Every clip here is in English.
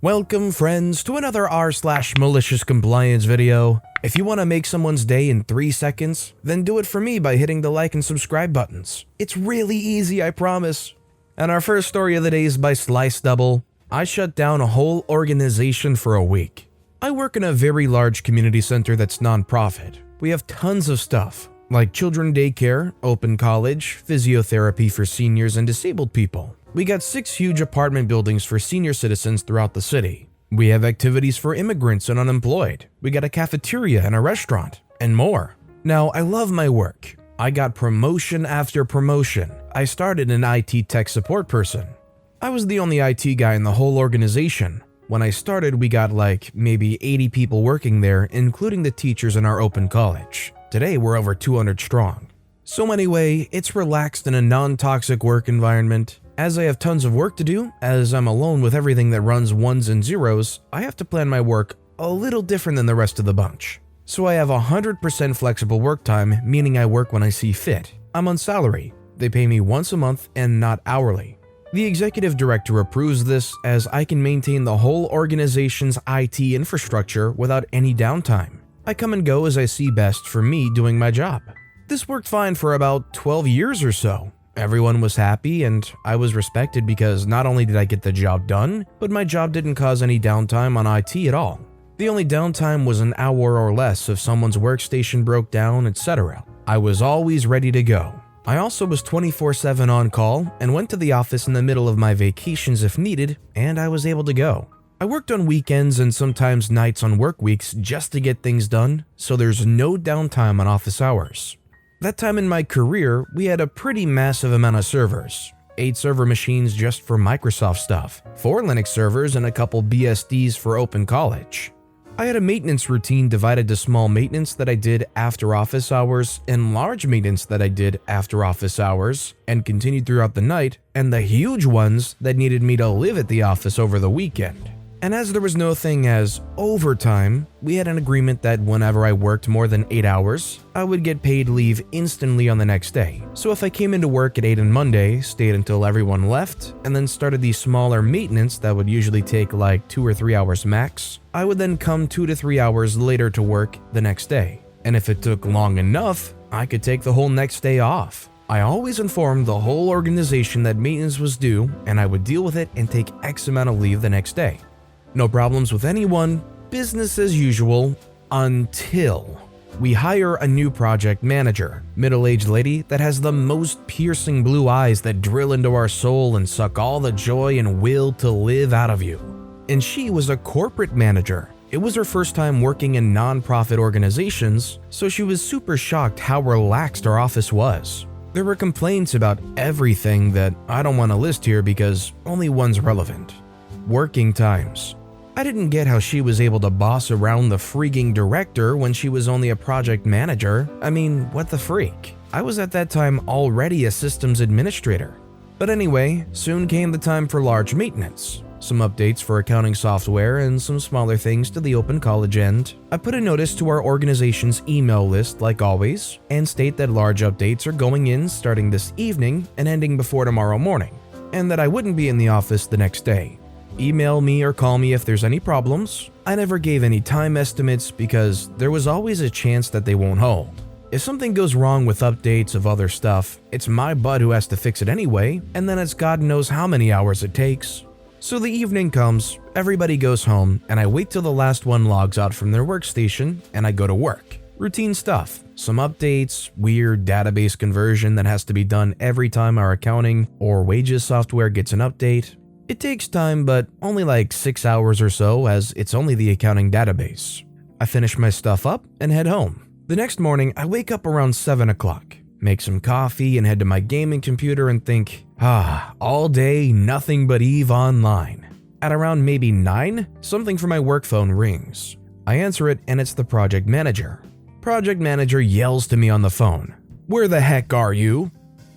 Welcome friends to another r/malicious compliance video. If you want to make someone's day in 3 seconds, then do it for me by hitting the like and subscribe buttons. It's really easy, I promise. And our first story of the day is by Slice Double. I shut down a whole organization for a week. I work in a very large community center that's non-profit. We have tons of stuff, like children daycare, open college, physiotherapy for seniors and disabled people. We got 6 huge apartment buildings for senior citizens throughout the city. We have activities for immigrants and unemployed. We got a cafeteria and a restaurant, and more. Now, I love my work. I got promotion after promotion. I started an IT tech support person. I was the only IT guy in the whole organization. When I started, we got like maybe 80 people working there, including the teachers in our open college. Today, we're over 200 strong. So anyway, it's relaxed in a non-toxic work environment. As I have tons of work to do, as I'm alone with everything that runs ones and zeros, I have to plan my work a little different than the rest of the bunch. So I have 100% flexible work time, meaning I work when I see fit. I'm on salary. They pay me once a month and not hourly. The executive director approves this as I can maintain the whole organization's IT infrastructure without any downtime. I come and go as I see best for me doing my job. This worked fine for about 12 years or so. Everyone was happy and I was respected because not only did I get the job done, but my job didn't cause any downtime on IT at all. The only downtime was an hour or less if someone's workstation broke down, etc. I was always ready to go. I also was 24/7 on call and went to the office in the middle of my vacations if needed, and I was able to go. I worked on weekends and sometimes nights on work weeks just to get things done, so there's no downtime on office hours. That time in my career, we had a pretty massive amount of servers. 8 server machines just for Microsoft stuff, 4 Linux servers and a couple BSDs for open college. I had a maintenance routine divided to small maintenance that I did after office hours and large maintenance that I did after office hours and continued throughout the night, and the huge ones that needed me to live at the office over the weekend. And as there was no thing as overtime, we had an agreement that whenever I worked more than 8 hours, I would get paid leave instantly on the next day. So if I came into work at 8 on Monday, stayed until everyone left, and then started the smaller maintenance that would usually take like 2 or 3 hours max, I would then come 2 to 3 hours later to work the next day. And if it took long enough, I could take the whole next day off. I always informed the whole organization that maintenance was due, and I would deal with it and take X amount of leave the next day. No problems with anyone, business as usual, until we hire a new project manager, middle-aged lady that has the most piercing blue eyes that drill into our soul and suck all the joy and will to live out of you. And she was a corporate manager. It was her first time working in non-profit organizations, so she was super shocked how relaxed our office was. There were complaints about everything that I don't want to list here because only one's relevant. Working times. I didn't get how she was able to boss around the freaking director when she was only a project manager. I mean, what the freak? I was at that time already a systems administrator. But anyway, soon came the time for large maintenance. Some updates for accounting software and some smaller things to the open college end. I put a notice to our organization's email list like always and state that large updates are going in starting this evening and ending before tomorrow morning, and that I wouldn't be in the office the next day. Email me or call me if there's any problems. I never gave any time estimates because there was always a chance that they won't hold. If something goes wrong with updates of other stuff, it's my butt who has to fix it anyway, and then it's God knows how many hours it takes. So the evening comes, everybody goes home, and I wait till the last one logs out from their workstation, and I go to work. Routine stuff, some updates, weird database conversion that has to be done every time our accounting or wages software gets an update. It takes time, but only like 6 hours or so as it's only the accounting database. I finish my stuff up and head home. The next morning, I wake up around 7 o'clock, make some coffee and head to my gaming computer and think, all day, nothing but EVE Online. At around maybe 9, something from my work phone rings. I answer it and it's the project manager. Project manager yells to me on the phone, "Where the heck are you?"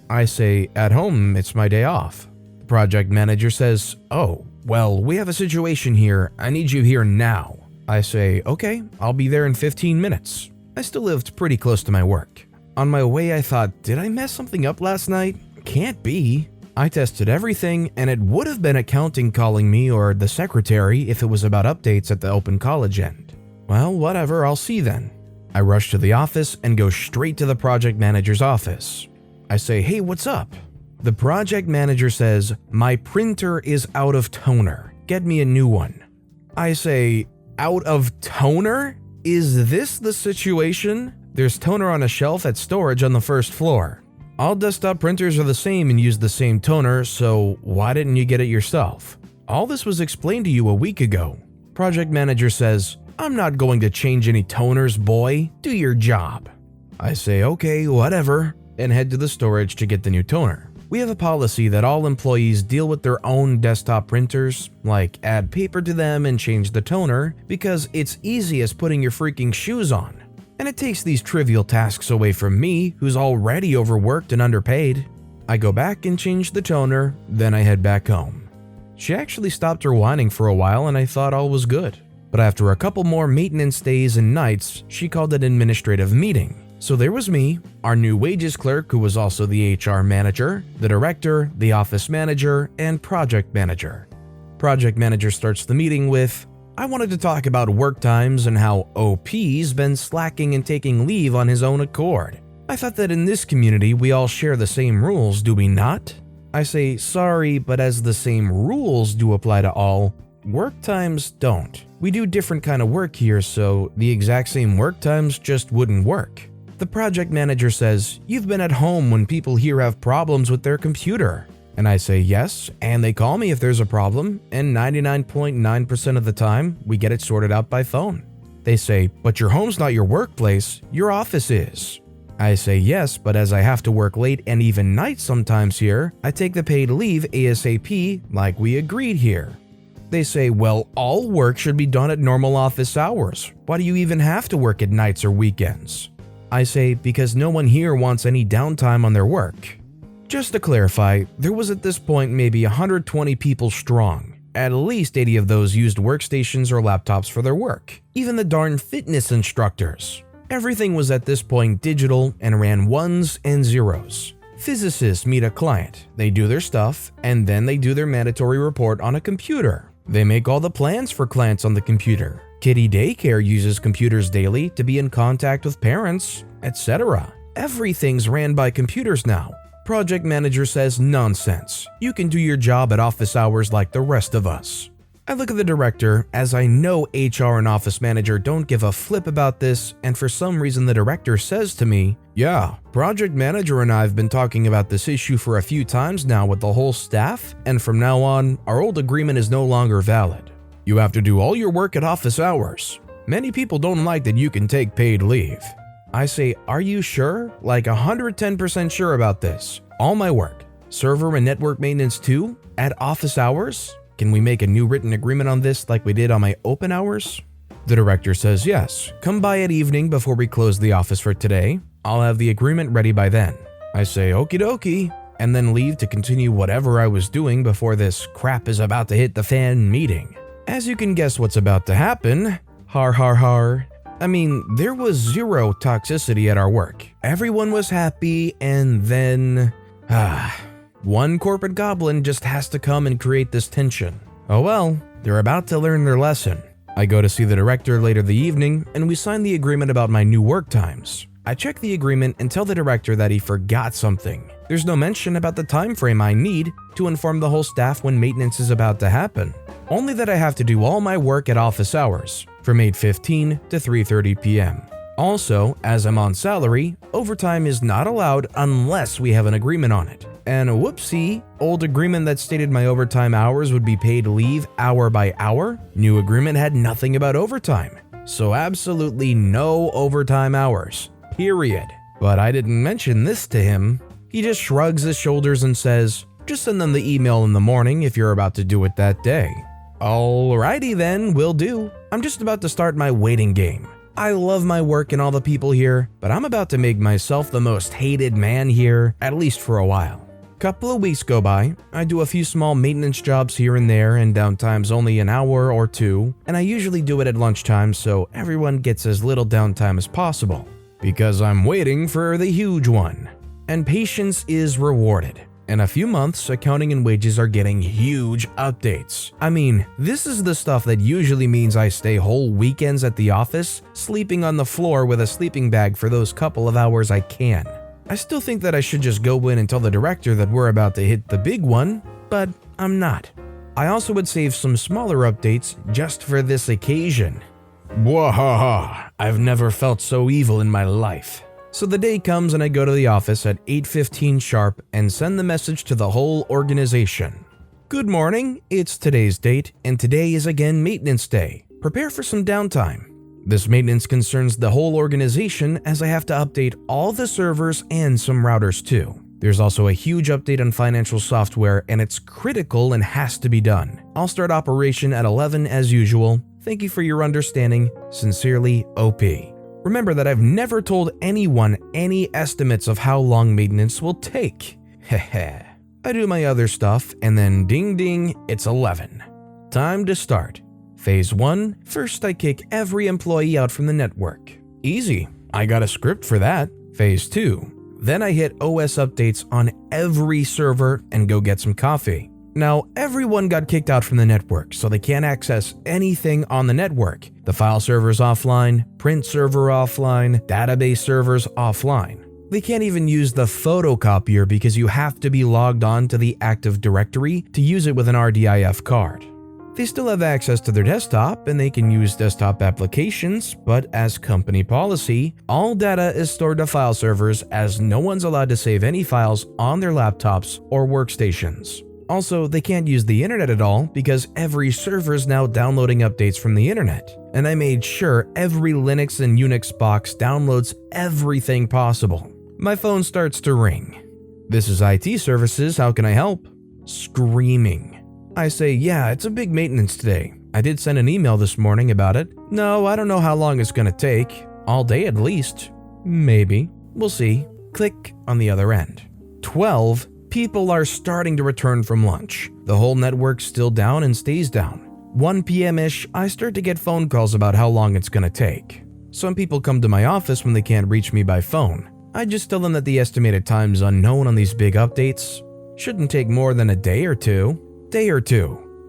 I say, "At home, it's my day off." Project manager says, "Oh, well, we have a situation here. I need you here now." I say, "Okay, I'll be there in 15 minutes. I still lived pretty close to my work. On my way, I thought, did I mess something up last night? Can't be. I tested everything, and it would have been accounting calling me or the secretary if it was about updates at the open college end. Well, whatever, I'll see then. I rush to the office and go straight to the project manager's office. I say, hey, what's up? The project manager says, my printer is out of toner. Get me a new one. I say, out of toner? Is this the situation? There's toner on a shelf at storage on the first floor. All desktop printers are the same and use the same toner, so why didn't you get it yourself? All this was explained to you a week ago. Project manager says, I'm not going to change any toners, boy. Do your job. I say, okay, whatever, and head to the storage to get the new toner. We have a policy that all employees deal with their own desktop printers, like add paper to them and change the toner, because it's easy as putting your freaking shoes on. And it takes these trivial tasks away from me, who's already overworked and underpaid. I go back and change the toner, then I head back home. She actually stopped her whining for a while and I thought all was good. But after a couple more maintenance days and nights, she called an administrative meeting. So there was me, our new wages clerk who was also the HR manager, the director, the office manager, and project manager. Project manager starts the meeting with, I wanted to talk about work times and how OP's been slacking and taking leave on his own accord. I thought that in this community we all share the same rules, do we not? I say, sorry, but as the same rules do apply to all, work times don't. We do different kind of work here, so the exact same work times just wouldn't work. The project manager says, you've been at home when people here have problems with their computer. And I say yes, and they call me if there's a problem, and 99.9% of the time, we get it sorted out by phone. They say, but your home's not your workplace, your office is. I say yes, but as I have to work late and even nights sometimes here, I take the paid leave ASAP like we agreed here. They say, well, all work should be done at normal office hours. Why do you even have to work at nights or weekends? I say, because no one here wants any downtime on their work. Just to clarify, there was at this point maybe 120 people strong. At least 80 of those used workstations or laptops for their work. Even the darn fitness instructors. Everything was at this point digital and ran ones and zeros. Physicists meet a client, they do their stuff, and then they do their mandatory report on a computer. They make all the plans for clients on the computer. Kiddie daycare uses computers daily to be in contact with parents, etc. Everything's ran by computers now. Project manager says nonsense. You can do your job at office hours like the rest of us. I look at the director, as I know HR and office manager don't give a flip about this, and for some reason the director says to me, yeah, project manager and I have been talking about this issue for a few times now with the whole staff, and from now on, our old agreement is no longer valid. You have to do all your work at office hours. Many people don't like that you can take paid leave. I say, are you sure? Like 110% sure about this. All my work, server and network maintenance too, at office hours? Can we make a new written agreement on this like we did on my open hours? The director says yes. Come by at evening before we close the office for today. I'll have the agreement ready by then. I say okie dokie, and then leave to continue whatever I was doing before this crap is about to hit the fan meeting. As you can guess what's about to happen, har har har. I mean, there was zero toxicity at our work. Everyone was happy, and then... one corporate goblin just has to come and create this tension. Oh well, they're about to learn their lesson. I go to see the director later the evening, and we sign the agreement about my new work times. I check the agreement and tell the director that he forgot something. There's no mention about the time frame I need to inform the whole staff when maintenance is about to happen. Only that I have to do all my work at office hours, from 8:15 to 3:30 p.m. Also, as I'm on salary, overtime is not allowed unless we have an agreement on it. And whoopsie, old agreement that stated my overtime hours would be paid leave hour by hour, new agreement had nothing about overtime. So absolutely no overtime hours, period. But I didn't mention this to him. He just shrugs his shoulders and says, just send them the email in the morning if you're about to do it that day. Alrighty then, will do. I'm just about to start my waiting game. I love my work and all the people here, but I'm about to make myself the most hated man here, at least for a while. Couple of weeks go by, I do a few small maintenance jobs here and there, and downtime's only an hour or two, and I usually do it at lunchtime so everyone gets as little downtime as possible. Because I'm waiting for the huge one. And patience is rewarded. In a few months, accounting and wages are getting huge updates. I mean, this is the stuff that usually means I stay whole weekends at the office, sleeping on the floor with a sleeping bag for those couple of hours I can. I still think that I should just go in and tell the director that we're about to hit the big one, but I'm not. I also would save some smaller updates just for this occasion. Bwahaha, I've never felt so evil in my life. So the day comes and I go to the office at 8:15 sharp and send the message to the whole organization. Good morning, it's today's date, and today is again maintenance day. Prepare for some downtime. This maintenance concerns the whole organization as I have to update all the servers and some routers too. There's also a huge update on financial software and it's critical and has to be done. I'll start operation at 11 as usual. Thank you for your understanding. Sincerely, OP. Remember that I've never told anyone any estimates of how long maintenance will take. Heh. I do my other stuff and then ding ding, it's 11. Time to start. Phase 1, first I kick every employee out from the network. Easy, I got a script for that. Phase 2, then I hit OS updates on every server and go get some coffee. Now, everyone got kicked out from the network, so they can't access anything on the network. The file server's offline, print server offline, database servers offline. They can't even use the photocopier because you have to be logged on to the Active Directory to use it with an RDIF card. They still have access to their desktop and they can use desktop applications, but as company policy, all data is stored to file servers as no one's allowed to save any files on their laptops or workstations. Also, they can't use the internet at all because every server is now downloading updates from the internet. And I made sure every Linux and Unix box downloads everything possible. My phone starts to ring. This is IT services, how can I help? Screaming. I say, yeah, it's a big maintenance today. I did send an email this morning about it. No, I don't know how long it's gonna take. All day at least. Maybe. We'll see. Click on the other end. 12. People are starting to return from lunch. The whole network's still down and stays down. 1 p.m.-ish, I start to get phone calls about how long it's gonna take. Some people come to my office when they can't reach me by phone. I just tell them that the estimated time's unknown on these big updates. Shouldn't take more than a day or two.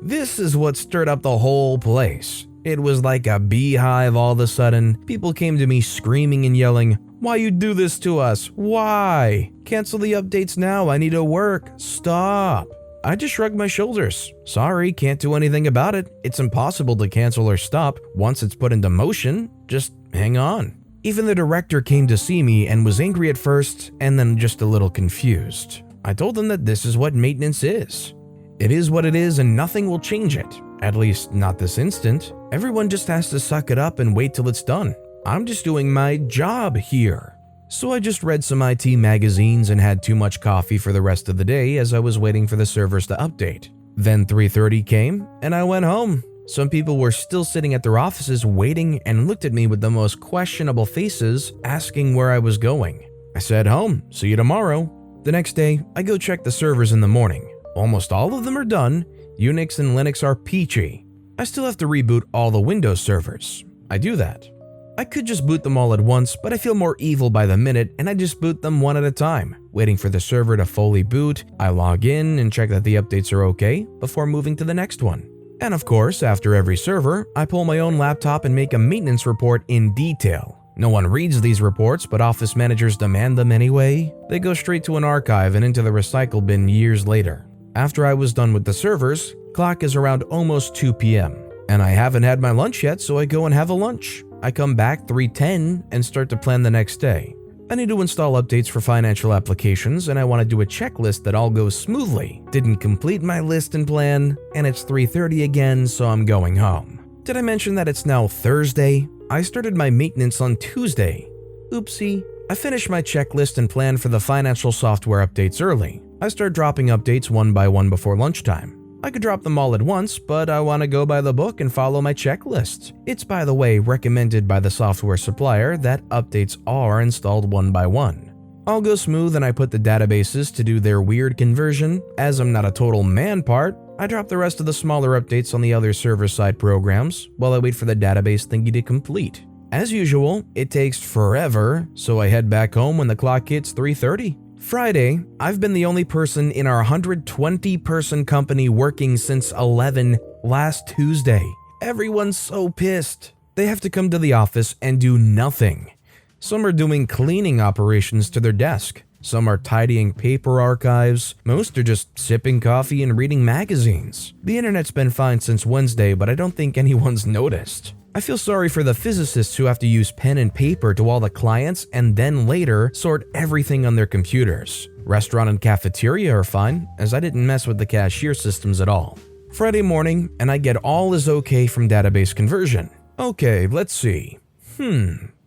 This is what stirred up the whole place. It was like a beehive all of a sudden. People came to me screaming and yelling, "Why you do this to us? Why? Cancel the updates now, I need to work. Stop." I just shrugged my shoulders. Sorry, can't do anything about it. It's impossible to cancel or stop once it's put into motion. Just hang on. Even the director came to see me and was angry at first and then just a little confused. I told them that this is what maintenance is. It is what it is and nothing will change it. At least not this instant. Everyone just has to suck it up and wait till it's done. I'm just doing my job here. So I just read some IT magazines and had too much coffee for the rest of the day as I was waiting for the servers to update. Then 3:30 came and I went home. Some people were still sitting at their offices waiting and looked at me with the most questionable faces asking where I was going. I said home, see you tomorrow. The next day, I go check the servers in the morning. Almost all of them are done. Unix and Linux are peachy. I still have to reboot all the Windows servers. I do that. I could just boot them all at once, but I feel more evil by the minute and I just boot them one at a time. Waiting for the server to fully boot, I log in and check that the updates are okay before moving to the next one. And of course, after every server, I pull my own laptop and make a maintenance report in detail. No one reads these reports, but office managers demand them anyway. They go straight to an archive and into the recycle bin years later. After I was done with the servers, clock is around almost 2 p.m. And I haven't had my lunch yet, so I go and have a lunch. I come back 3:10 and start to plan the next day. I need to install updates for financial applications and I want to do a checklist that all goes smoothly. Didn't complete my list and plan, and it's 3:30 again, so I'm going home. Did I mention that it's now Thursday? I started my maintenance on Tuesday. Oopsie. I finished my checklist and plan for the financial software updates early. I start dropping updates one by one before lunchtime. I could drop them all at once, but I want to go by the book and follow my checklist. It's, by the way, recommended by the software supplier that updates are installed one by one. All goes smooth and I put the databases to do their weird conversion. As I'm not a total man part, I drop the rest of the smaller updates on the other server-side programs while I wait for the database thingy to complete. As usual, it takes forever, so I head back home when the clock hits 3:30. Friday, I've been the only person in our 120-person company working since 11 last Tuesday. Everyone's so pissed. They have to come to the office and do nothing. Some are doing cleaning operations to their desk. Some are tidying paper archives. Most are just sipping coffee and reading magazines. The internet's been fine since Wednesday, but I don't think anyone's noticed. I feel sorry for the physicists who have to use pen and paper to all the clients and then later sort everything on their computers. Restaurant and cafeteria are fine, as I didn't mess with the cashier systems at all. Friday morning, and I get all is okay from database conversion. Okay, let's see.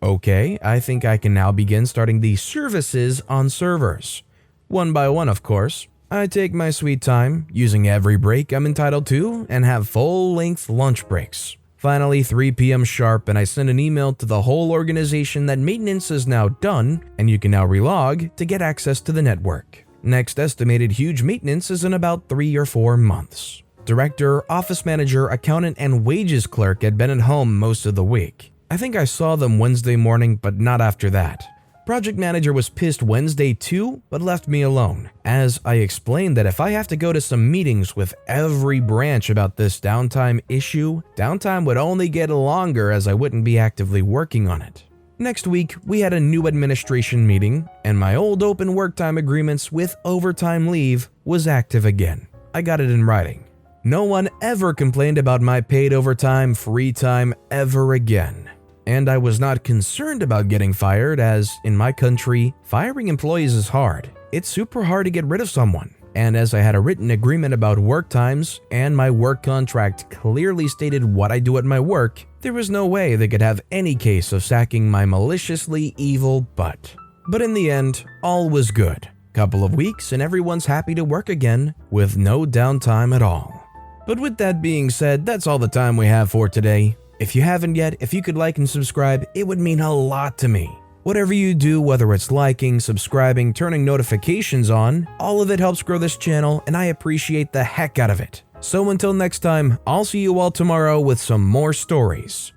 Okay, I think I can now begin starting the services on servers. One by one, of course. I take my sweet time, using every break I'm entitled to, and have full-length lunch breaks. Finally, 3 p.m. sharp, and I send an email to the whole organization that maintenance is now done, and you can now relog to get access to the network. Next estimated huge maintenance is in about 3 or 4 months. Director, office manager, accountant, and wages clerk had been at home most of the week. I think I saw them Wednesday morning, but not after that. Project manager was pissed Wednesday too, but left me alone, as I explained that if I have to go to some meetings with every branch about this downtime issue, downtime would only get longer as I wouldn't be actively working on it. Next week, we had a new administration meeting, and my old open work time agreements with overtime leave was active again. I got it in writing. No one ever complained about my paid overtime, free time ever again. And I was not concerned about getting fired, as in my country, firing employees is hard. It's super hard to get rid of someone. And as I had a written agreement about work times, and my work contract clearly stated what I do at my work, there was no way they could have any case of sacking my maliciously evil butt. But in the end, all was good. Couple of weeks and everyone's happy to work again, with no downtime at all. But with that being said, that's all the time we have for today. If you haven't yet, if you could like and subscribe, it would mean a lot to me. Whatever you do, whether it's liking, subscribing, turning notifications on, all of it helps grow this channel, and I appreciate the heck out of it. So until next time, I'll see you all tomorrow with some more stories.